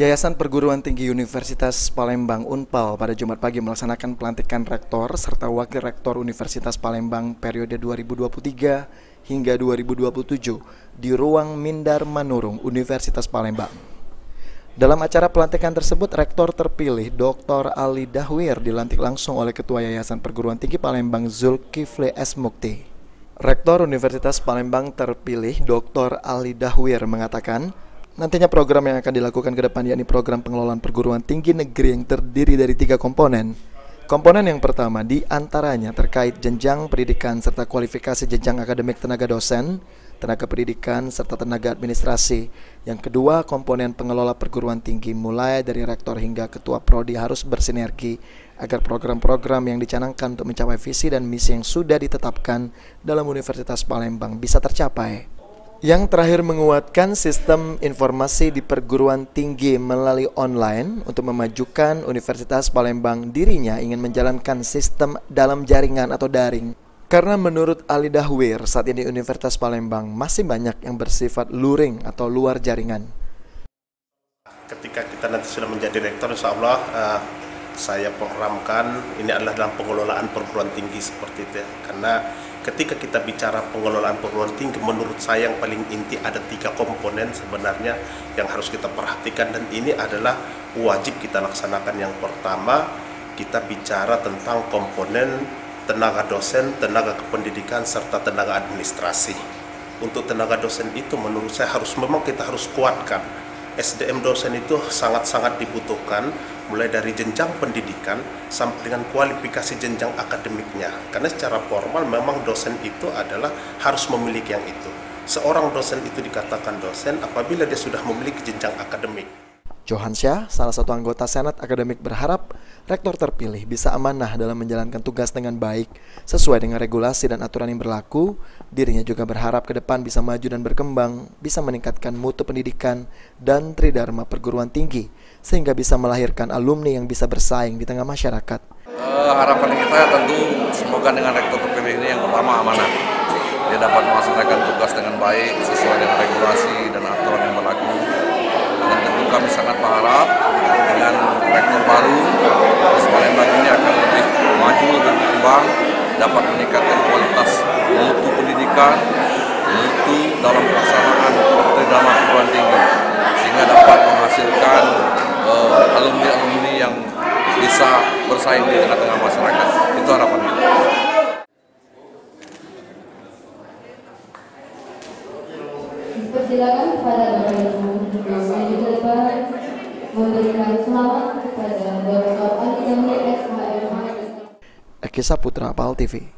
Yayasan Perguruan Tinggi Universitas Palembang Unpal pada Jumat pagi melaksanakan pelantikan rektor serta wakil rektor Universitas Palembang periode 2023 hingga 2027 di ruang Mindar Manurung, Universitas Palembang. Dalam acara pelantikan tersebut, rektor terpilih Dr. Ali Dahwir dilantik langsung oleh Ketua Yayasan Perguruan Tinggi Palembang Zulkifli S. Mukti. Rektor Universitas Palembang terpilih Dr. Ali Dahwir mengatakan, nantinya program yang akan dilakukan ke depan yakni program pengelolaan perguruan tinggi negeri yang terdiri dari 3 komponen. Komponen yang pertama diantaranya terkait jenjang pendidikan serta kualifikasi jenjang akademik tenaga dosen, tenaga pendidikan, serta tenaga administrasi. Yang kedua, komponen pengelola perguruan tinggi mulai dari rektor hingga ketua prodi harus bersinergi agar program-program yang dicanangkan untuk mencapai visi dan misi yang sudah ditetapkan dalam Universitas Palembang bisa tercapai. Yang terakhir, menguatkan sistem informasi di perguruan tinggi melalui online untuk memajukan Universitas Palembang. Dirinya ingin menjalankan sistem dalam jaringan atau daring. Karena menurut Ali Dahwir, saat ini Universitas Palembang masih banyak yang bersifat luring atau luar jaringan. Ketika kita nanti sudah menjadi rektor, insya Allah saya programkan ini adalah dalam pengelolaan perguruan tinggi seperti itu ya. Karena ketika kita bicara pengelolaan perguruan tinggi, menurut saya yang paling inti ada 3 komponen sebenarnya yang harus kita perhatikan, dan ini adalah wajib kita laksanakan. Yang pertama, kita bicara tentang komponen tenaga dosen, tenaga kependidikan, serta tenaga administrasi. Untuk tenaga dosen itu menurut saya memang kita harus kuatkan. SDM dosen itu sangat-sangat dibutuhkan, mulai dari jenjang pendidikan sampai dengan kualifikasi jenjang akademiknya. Karena secara formal memang dosen itu adalah harus memiliki yang itu. Seorang dosen itu dikatakan dosen apabila dia sudah memiliki jenjang akademik. Johansyah, salah satu anggota Senat Akademik, berharap rektor terpilih bisa amanah dalam menjalankan tugas dengan baik sesuai dengan regulasi dan aturan yang berlaku. Dirinya juga berharap ke depan bisa maju dan berkembang, bisa meningkatkan mutu pendidikan dan tridharma perguruan tinggi, sehingga bisa melahirkan alumni yang bisa bersaing di tengah masyarakat. Harapan kita tentu semoga dengan rektor terpilih ini yang pertama amanah. Dia dapat melaksanakan tugas dengan baik sesuai dengan regulasi dan aturan yang berlaku. Dan tentu kami sangat berharap dengan rektor baru Palembang ini akan lebih maju dan berkembang, dapat meningkatkan kualitas mutu pendidikan, mutu dalam pelaksanaan tridharma perguruan tinggi, sehingga dapat menghasilkan alumni-alumni yang bisa bersaing di tengah-tengah masyarakat. Itu harapan kita. Persilakan kepada Bapak Ibu memberikan selamat kepada Dr. Ali Dahwir SHM. Eki Saputra, PAL TV.